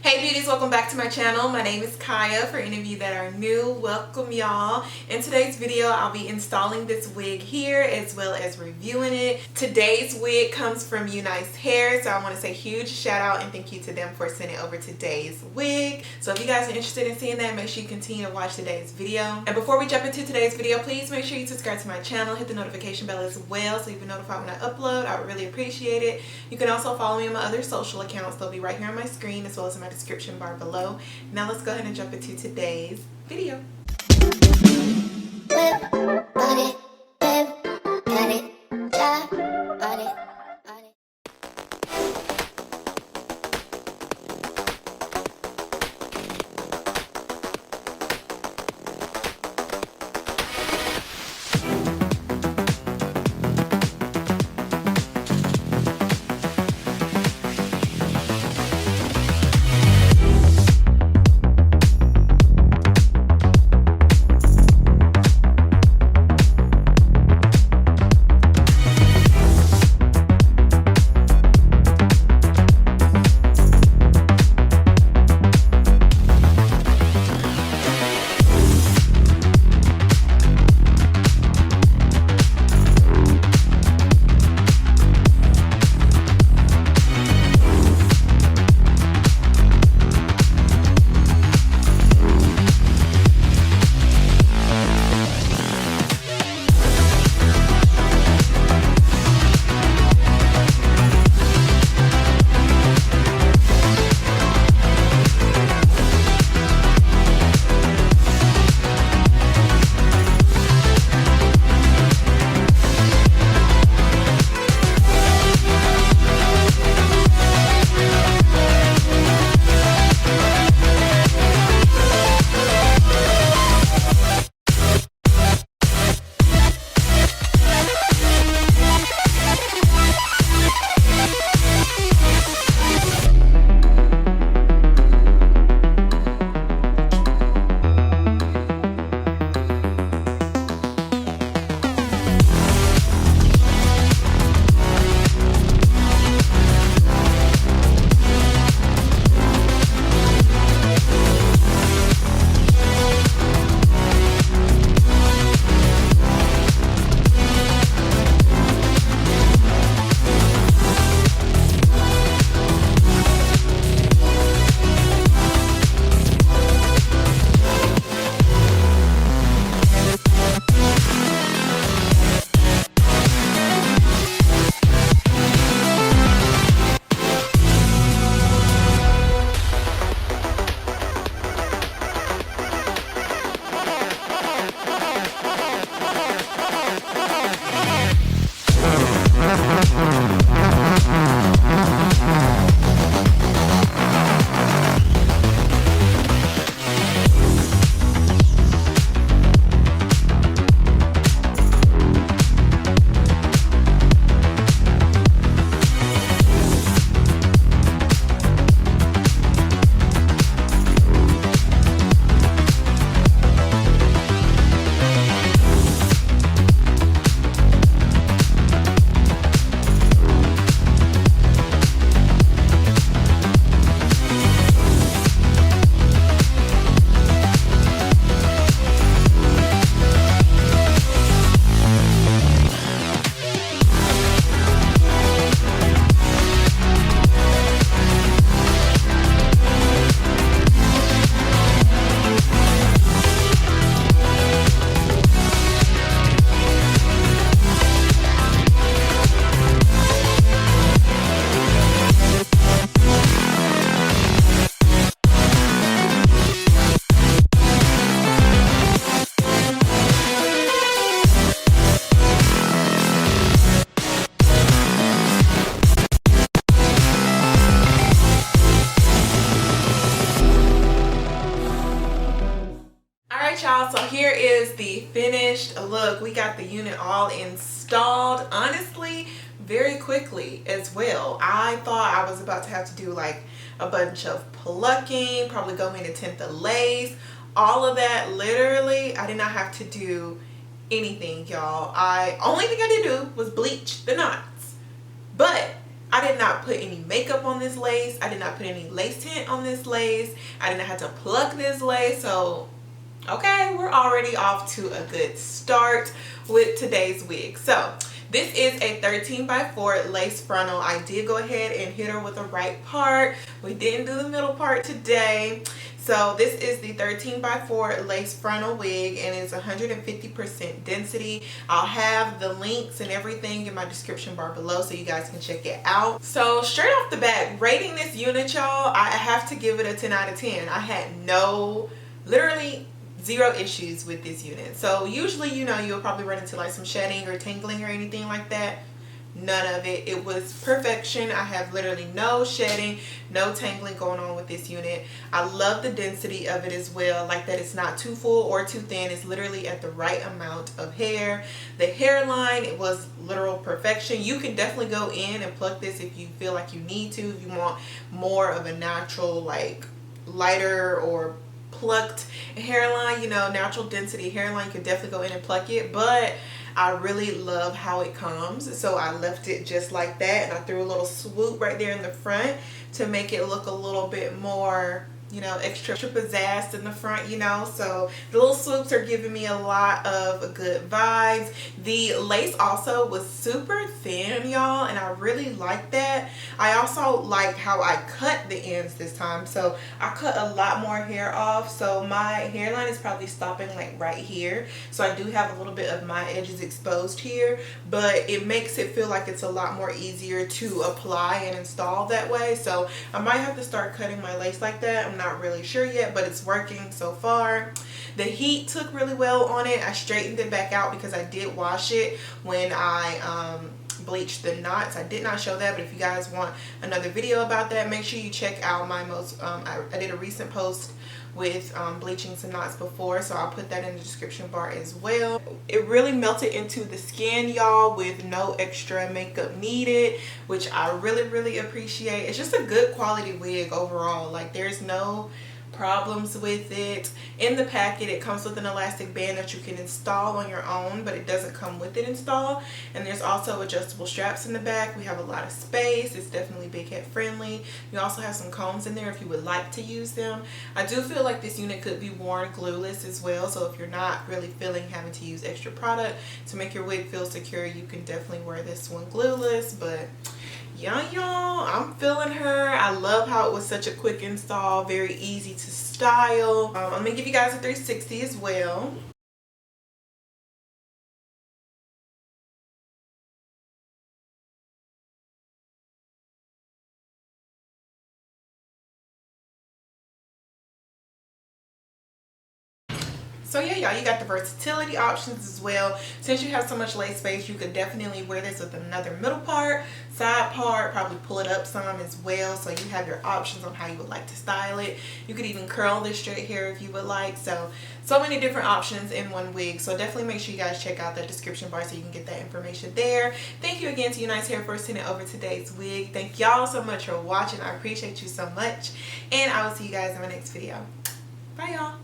Hey beauties, welcome back to my channel. My name is Kaya. For any of you that are new, welcome y'all. In today's video, I'll be installing this wig here as well as reviewing it. Today's wig comes from Unice hair, so I want to say huge shout out and thank you to them for sending over today's wig. So if you guys are interested in seeing that, make sure you continue to watch today's video. And before we jump into today's video, please make sure you subscribe to my channel, hit the notification bell as well so you'll be notified when I upload. I would really appreciate it. You can also follow me on my other social accounts. They'll be right here on my screen as well as in my description bar below. Now let's go ahead and jump into today's video. Y'all, so here is the finished look. We got the unit all installed, honestly, very quickly as well. I thought I was about to have to do like a bunch of plucking, probably go in and tint the lace, all of that. Literally, I did not have to do anything, y'all. Only thing I did do was bleach the knots, but I did not put any makeup on this lace. I did not put any lace tint on this lace. I did not have to pluck this lace. So okay, we're already off to a good start with today's wig. So this is a 13x4 lace frontal. I did go ahead and hit her with the right part. We didn't do the middle part today. So this is the 13x4 lace frontal wig, and it's 150% density. I'll have the links and everything in my description bar below so you guys can check it out. So straight off the bat, rating this unit, y'all, I have to give it a 10 out of 10. I had literally zero issues with this unit. So usually, you know, you'll probably run into like some shedding or tangling or anything like that. None of it. It was perfection. I have literally no shedding, no tangling going on with this unit. I love the density of it as well, like that it's not too full or too thin. It's literally at the right amount of hair. The hairline, it was literal perfection. You can definitely go in and pluck this if you feel like you need to, if you want more of a natural, like lighter or plucked hairline, you know, natural density hairline. You could definitely go in and pluck it, but I really love how it comes, so I left it just like that, and I threw a little swoop right there in the front to make it look a little bit more, you know, extra pizzazz in the front, you know. So the little swoops are giving me a lot of good vibes. The lace also was super thin, y'all, and I really like that. I also like how I cut the ends this time. So I cut a lot more hair off, so my hairline is probably stopping like right here. So I do have a little bit of my edges exposed here, but it makes it feel like it's a lot more easier to apply and install that way. So I might have to start cutting my lace like that. I'm not really sure yet, but it's working so far. The heat took really well on it. I straightened it back out because I did wash it when I bleached the knots. I did not show that, but if you guys want another video about that, make sure you check out my I did a recent post with bleaching some knots before, so I'll put that in the description bar as well. It really melted into the skin, y'all, with no extra makeup needed, which I really appreciate. It's just a good quality wig overall. Like, there's no problems with it. In the packet, it comes with an elastic band that you can install on your own, but it doesn't come with it installed. And there's also adjustable straps in the back. We have a lot of space. It's definitely big head friendly. We also have some combs in there if you would like to use them. I do feel like this unit could be worn glueless as well, so if you're not really feeling having to use extra product to make your wig feel secure, you can definitely wear this one glueless. But yeah, y'all, I'm feeling her. I love how it was such a quick install, very easy to style. I'm gonna give you guys a 360 as well. So yeah, y'all, you got the versatility options as well. Since you have so much lace space, you could definitely wear this with another middle part, side part, probably pull it up some as well. So you have your options on how you would like to style it. You could even curl this straight hair if you would like. So many different options in one wig. So definitely make sure you guys check out that description bar so you can get that information there. Thank you again to Unice Hair for sending over today's wig. Thank y'all so much for watching. I appreciate you so much. And I will see you guys in my next video. Bye, y'all.